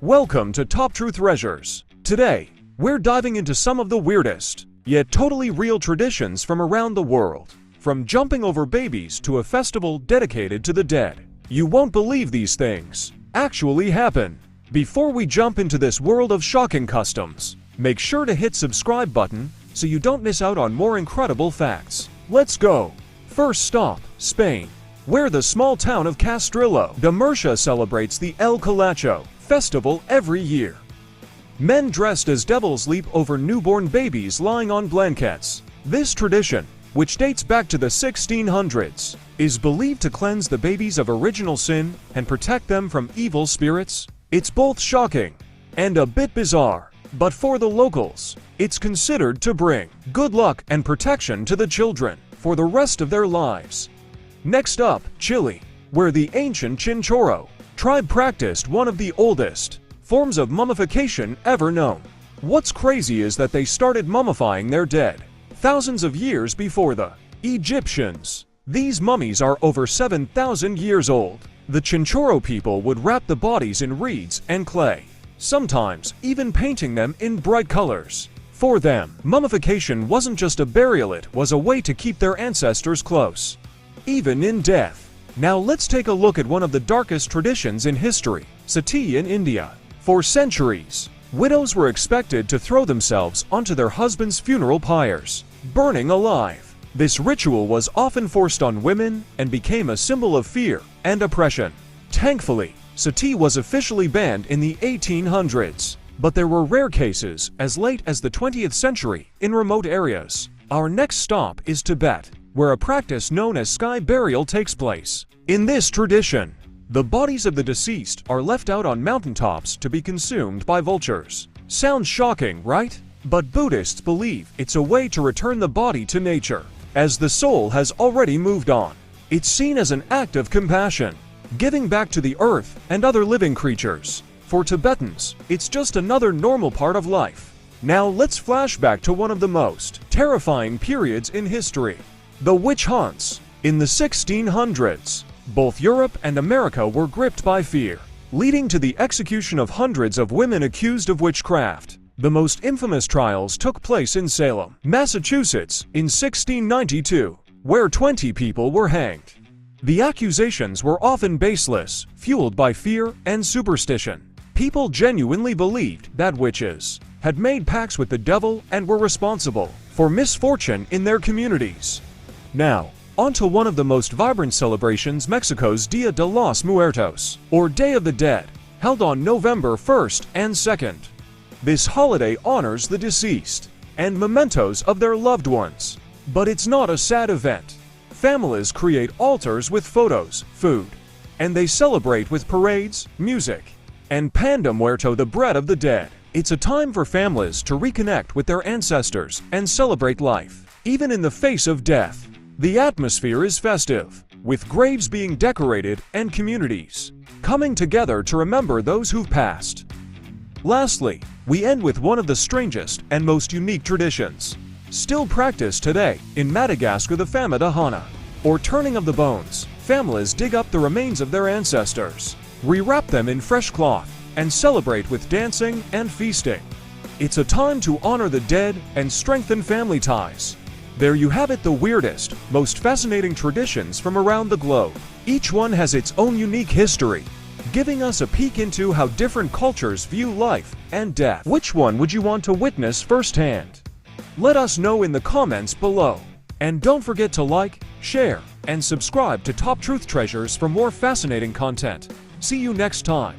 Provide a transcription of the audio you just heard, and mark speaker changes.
Speaker 1: Welcome to Top Truth Treasures. Today, we're diving into some of the weirdest, yet totally real traditions from around the world. From jumping over babies to a festival dedicated to the dead. You won't believe these things actually happen. Before we jump into this world of shocking customs, make sure to hit subscribe button so you don't miss out on more incredible facts. Let's go! First stop, Spain, where the small town of Castrillo de Murcia celebrates the El Calacho festival every year. Men dressed as devils leap over newborn babies lying on blankets. This tradition, which dates back to the 1600s, is believed to cleanse the babies of original sin and protect them from evil spirits. It's both shocking and a bit bizarre, but for the locals, it's considered to bring good luck and protection to the children for the rest of their lives. Next up, Chile, where the ancient Chinchorro tribe practiced one of the oldest forms of mummification ever known. What's crazy is that they started mummifying their dead thousands of years before the Egyptians. These mummies are over 7,000 years old. The Chinchorro people would wrap the bodies in reeds and clay, sometimes even painting them in bright colors. For them, mummification wasn't just a burial, it was a way to keep their ancestors close, even in death. Now let's take a look at one of the darkest traditions in history, sati in India. For centuries, widows were expected to throw themselves onto their husbands' funeral pyres, burning alive. This ritual was often forced on women and became a symbol of fear and oppression. Thankfully, sati was officially banned in the 1800s, but there were rare cases as late as the 20th century in remote areas. Our next stop is Tibet, where a practice known as sky burial takes place. In this tradition, the bodies of the deceased are left out on mountaintops to be consumed by vultures. Sounds shocking, right? But Buddhists believe it's a way to return the body to nature, as the soul has already moved on. It's seen as an act of compassion, giving back to the earth and other living creatures. For Tibetans, it's just another normal part of life. Now let's flash back to one of the most terrifying periods in history. The witch hunts. In the 1600s, both Europe and America were gripped by fear, leading to the execution of hundreds of women accused of witchcraft. The most infamous trials took place in Salem, Massachusetts, in 1692, where 20 people were hanged. The accusations were often baseless, fueled by fear and superstition. People genuinely believed that witches had made pacts with the devil and were responsible for misfortune in their communities. Now, on to one of the most vibrant celebrations, Mexico's Dia de los Muertos, or Day of the Dead, held on November 1st and 2nd. This holiday honors the deceased and mementos of their loved ones. But it's not a sad event. Families create altars with photos, food, and they celebrate with parades, music, and pan de muerto, the bread of the dead. It's a time for families to reconnect with their ancestors and celebrate life, even in the face of death. The atmosphere is festive, with graves being decorated and communities coming together to remember those who've passed. Lastly, we end with one of the strangest and most unique traditions, still practiced today in Madagascar, the Fana de Hana, or turning of the bones. Families dig up the remains of their ancestors, rewrap them in fresh cloth, and celebrate with dancing and feasting. It's a time to honor the dead and strengthen family ties. There you have it, the weirdest, most fascinating traditions from around the globe. Each one has its own unique history, giving us a peek into how different cultures view life and death. Which one would you want to witness firsthand? Let us know in the comments below. And don't forget to like, share, and subscribe to Top Truth Treasures for more fascinating content. See you next time.